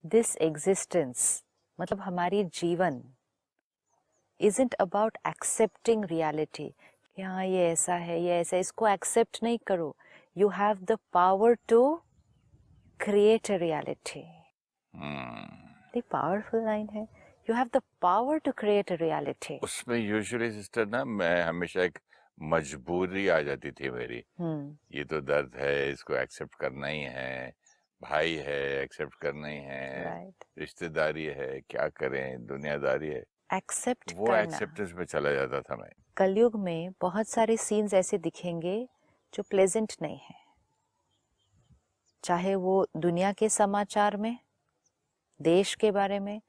This existence मतलब हमारी जीवन isn't about accepting reality कि हाँ ये ऐसा है, ये ऐसा, इसको एक्सेप्ट नहीं करो. You have the power to create a reality. ये पावरफुल लाइन है. You have the power to create a reality. उसमें यूजुअली सिस्टर ना मैं हमेशा एक मजबूरी आ जाती थी मेरी. ये तो दर्द है, इसको एक्सेप्ट करना ही है, भाई है एक्सेप्ट करना ही है, Right. रिश्तेदारी है, क्या करें, दुनियादारी है, एक्सेप्ट वो करना. एक्सेप्टेंस में चला जाता था मैं. कलयुग में बहुत सारे सीन्स ऐसे दिखेंगे जो प्लेजेंट नहीं है, चाहे वो दुनिया के समाचार में, देश के बारे में,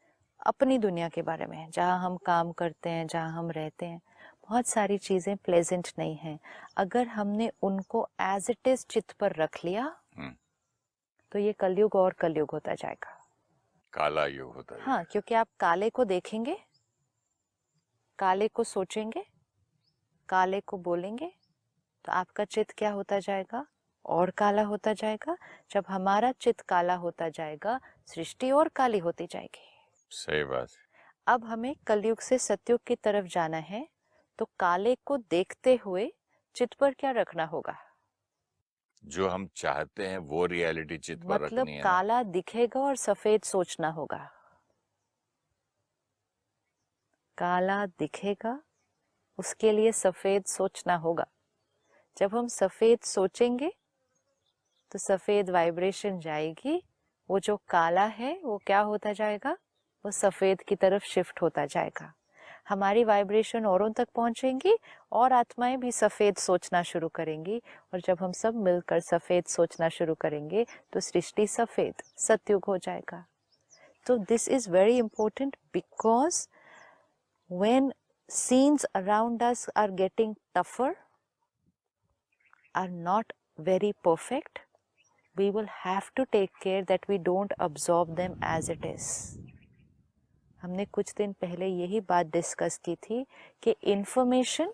अपनी दुनिया के बारे में, जहाँ हम काम करते हैं, जहाँ हम रहते हैं, बहुत सारी चीजें प्लेजेंट नहीं हैं. अगर हमने उनको एज इट इज चित्त पर रख लिया तो ये कलयुग और कलयुग होता जाएगा, काला युग होता है. हाँ, क्योंकि आप काले को देखेंगे, काले को सोचेंगे, काले को बोलेंगे, तो आपका चित्त क्या होता जाएगा? और काला होता जाएगा. जब हमारा चित्त काला होता जाएगा, सृष्टि और काली होती जाएगी. सही बात. अब हमें कलयुग से सतयुग की तरफ जाना है, तो काले को देखते हुए चित्त पर क्या रखना होगा? जो हम चाहते हैं वो रियलिटी चित्त पर मतलब रखनी है. काला दिखेगा और सफेद सोचना होगा. काला दिखेगा, उसके लिए सफेद सोचना होगा. जब हम सफेद सोचेंगे तो सफेद वाइब्रेशन जाएगी, वो जो काला है वो क्या होता जाएगा? वो सफेद की तरफ शिफ्ट होता जाएगा. हमारी वाइब्रेशन औरों तक पहुंचेंगी और आत्माएं भी सफेद सोचना शुरू करेंगी, और जब हम सब मिलकर सफेद सोचना शुरू करेंगे तो सृष्टि सफेद सतयुग हो जाएगा. तो this is very important because when scenes around us are getting tougher, are not very perfect, we will have to take care that we don't absorb them as it is. हमने कुछ दिन पहले यही बात डिस्कस की थी कि information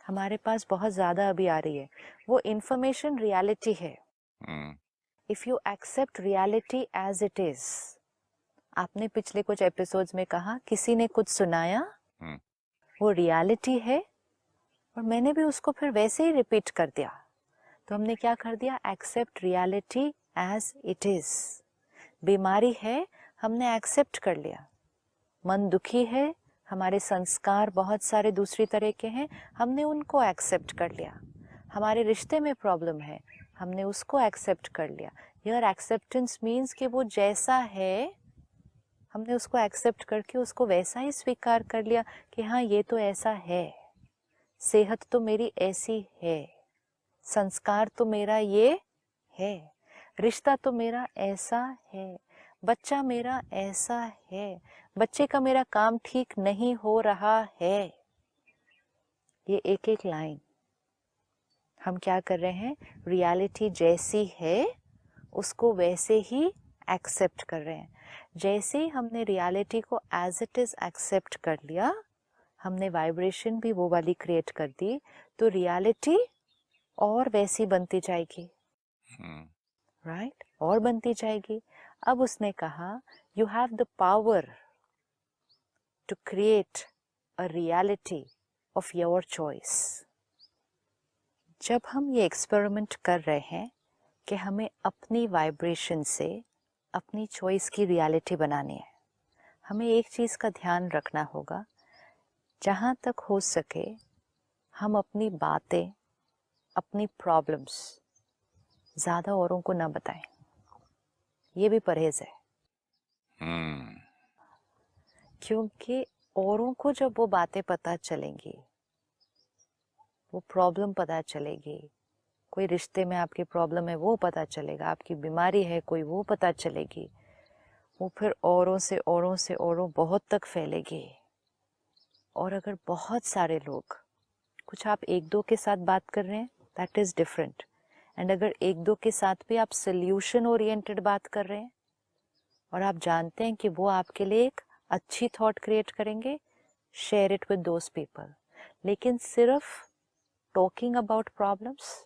हमारे पास बहुत ज़्यादा अभी आ रही है. वो इंफॉर्मेशन रियलिटी है. If you accept reality as it is, आपने पिछले कुछ एपिसोड्स में कहा किसी ने कुछ सुनाया, वो रियलिटी है और मैंने भी उसको फिर वैसे ही रिपीट कर दिया. तो हमने क्या कर दिया? Accept reality as it is. बीमारी है, हमने एक्सेप्ट कर लिया. मन दुखी है, हमारे संस्कार बहुत सारे दूसरी तरह के हैं, हमने उनको एक्सेप्ट कर लिया. हमारे रिश्ते में प्रॉब्लम है, हमने उसको एक्सेप्ट कर लिया. हियर एक्सेप्टेंस मीन्स कि वो जैसा है हमने उसको एक्सेप्ट करके उसको वैसा ही स्वीकार कर लिया कि हाँ ये तो ऐसा है, सेहत तो मेरी ऐसी है, संस्कार तो मेरा ये है, रिश्ता तो मेरा ऐसा है, बच्चा मेरा ऐसा है, बच्चे का मेरा काम ठीक नहीं हो रहा है. ये एक एक लाइन हम क्या कर रहे हैं? रियलिटी जैसी है उसको वैसे ही एक्सेप्ट कर रहे हैं. जैसे ही हमने रियलिटी को एज इट इज एक्सेप्ट कर लिया, हमने वाइब्रेशन भी वो वाली क्रिएट कर दी, तो रियलिटी और वैसी बनती जाएगी. राइट? और बनती जाएगी. अब उसने कहा you have the power to create a reality of your choice. जब हम ये एक्सपेरिमेंट कर रहे हैं कि हमें अपनी वाइब्रेशन से अपनी चॉइस की रियलिटी बनानी है, हमें एक चीज़ का ध्यान रखना होगा, जहाँ तक हो सके हम अपनी बातें, अपनी प्रॉब्लम्स ज़्यादा औरों को ना बताएं. ये भी परहेज है. क्योंकि औरों को जब वो बातें पता चलेंगी, वो प्रॉब्लम पता चलेगी, कोई रिश्ते में आपकी प्रॉब्लम है वो पता चलेगा, आपकी बीमारी है कोई वो पता चलेगी, वो फिर औरों से औरों बहुत तक फैलेगी. और अगर बहुत सारे लोग, कुछ आप एक दो के साथ बात कर रहे हैं, दैट इज डिफरेंट. एंड अगर एक दो के साथ भी आप सोल्यूशन ओरिएंटेड बात कर रहे हैं और आप जानते हैं कि वो आपके लिए एक अच्छी थॉट क्रिएट करेंगे, share it with those people. लेकिन सिर्फ टॉकिंग अबाउट प्रॉब्लम्स,